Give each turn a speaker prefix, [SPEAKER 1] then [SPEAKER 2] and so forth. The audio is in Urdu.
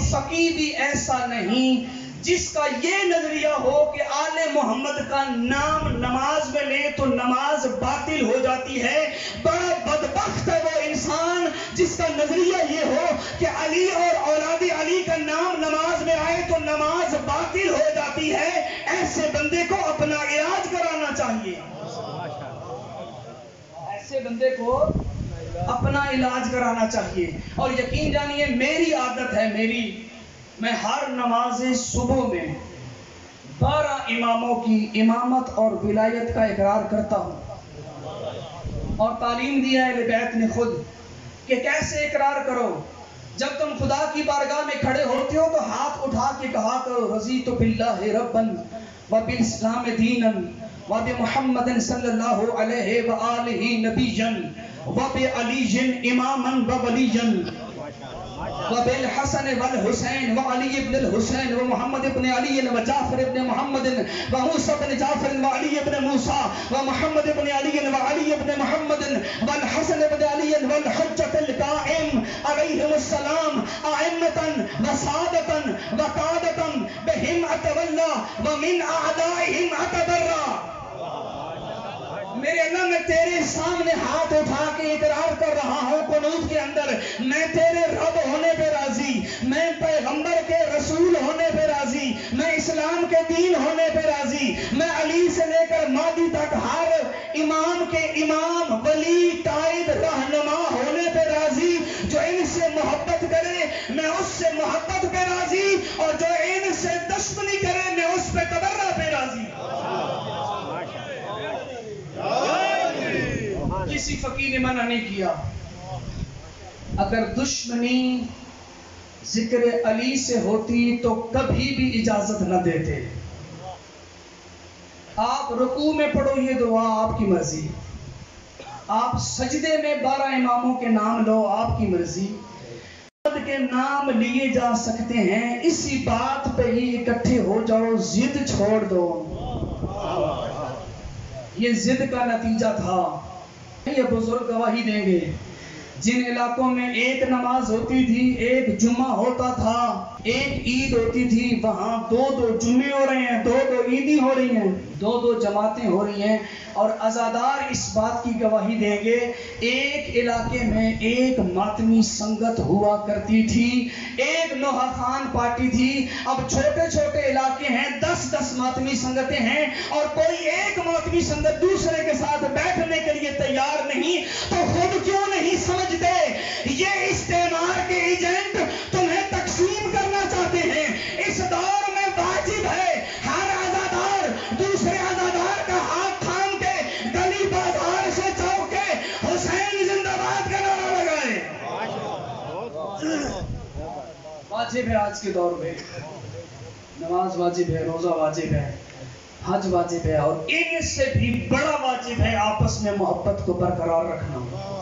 [SPEAKER 1] فقیہ بھی ایسا نہیں جس کا یہ نظریہ ہو کہ آل محمد کا نام نماز میں لے تو نماز باطل ہو جاتی ہے۔ بڑا بدبخت ہے وہ انسان جس کا نظریہ یہ ہو کہ علی اور اولاد علی کا نام نماز میں آئے تو نماز باطل ہو جاتی ہے۔ ایسے بندے کو اپنا علاج کرانا چاہیے، ایسے بندے کو اپنا علاج کرانا چاہیے۔ اور یقین جانیے میری عادت ہے، میں ہر نماز صبح میں 12 اماموں کی امامت اور ولایت کا اقرار کرتا ہوں، اور تعلیم دیا ہے اہل بیت نے خود کہ کیسے اقرار کرو۔ جب تم خدا کی بارگاہ میں کھڑے ہوتے ہو تو ہاتھ اٹھا کے کہا کرو رضیت باللہ ربا وبالاسلام دینا وبمحمد صلی اللہ علیہ وآلہ نبیا وبعلی اماما وولیا وبالحسن والحسین وعلی ابن الحسین ومحمد ابن علی وجعفر ابن محمد وموسى ابن جعفر وعلی ابن موسیٰ ومحمد ابن علی وعلی ابن محمد والحسن ابن علی والحجة القائم علیہم السلام ائمة وسادة وقادة بهم اتولى ومن اعدائهم اتبرأ۔ میرے اللہ میں تیرے سامنے ہاتھ اٹھا کے اقرار کر رہا ہوں قنوت کے اندر، میں تیرے رب ہونے پہ راضی، میں پیغمبر کے رسول ہونے پہ راضی، میں اسلام کے دین ہونے پہ راضی، میں علی سے لے کر مہدی تک ہر امام کے امام ولی قائد رہنما ہونے پہ راضی۔ جو ان سے محبت کرے میں اس سے محبت پہ راضی، اور جو ان سے دشمنی کرے میں اس پہ تبرہ پہ راضی۔ کسی فقیر نے منع نہیں کیا۔ اگر دشمنی ذکر علی سے ہوتی تو کبھی بھی اجازت نہ دیتے۔ آپ رکوع میں پڑھو یہ دعا آپ کی مرضی، آپ سجدے میں 12 اماموں کے نام لو آپ کی مرضی، محمد کے نام لیے جا سکتے ہیں، اسی بات پہ ہی اکٹھے ہو جاؤ، ضد چھوڑ دو۔ یہ ضد کا نتیجہ تھا۔ یہ بزرگ گواہی دیں گے، جن علاقوں میں ایک نماز ہوتی تھی، ایک جمعہ ہوتا تھا، ایک عید ہوتی تھی، وہاں 2 جمعے ہو رہے ہیں، 2 عیدیں ہو رہی ہیں، 2 جماعتیں ہو رہی ہیں۔ اور عزادار اس بات کی گواہی دیں گے ایک علاقے میں ایک ماتمی سنگت ہوا کرتی تھی، ایک نوحہ خان پارٹی تھی۔ اب چھوٹے چھوٹے علاقے ہیں، 10 ماتمی سنگتیں ہیں، اور کوئی ایک ماتمی سنگت دوسرے کے ساتھ بیٹھنے کے لیے تیار نہیں، تو خود کیوں نہیں سمجھتے یہ استعمار کے ایجنٹ تمہیں تقسیم کرنا چاہتے ہیں۔ اس دور میں واجب ہے ہر عزادار دوسرے عزادار کا ہاتھ تھام کے گلی بازار سے چوک کے حسین زندہ باد کا نعرہ لگائے۔ واجب ہے آج کے دور میں، نماز واجب ہے، روزہ واجب ہے، حج واجب ہے، اور ان سے بھی بڑا واجب ہے آپس میں محبت کو برقرار رکھنا۔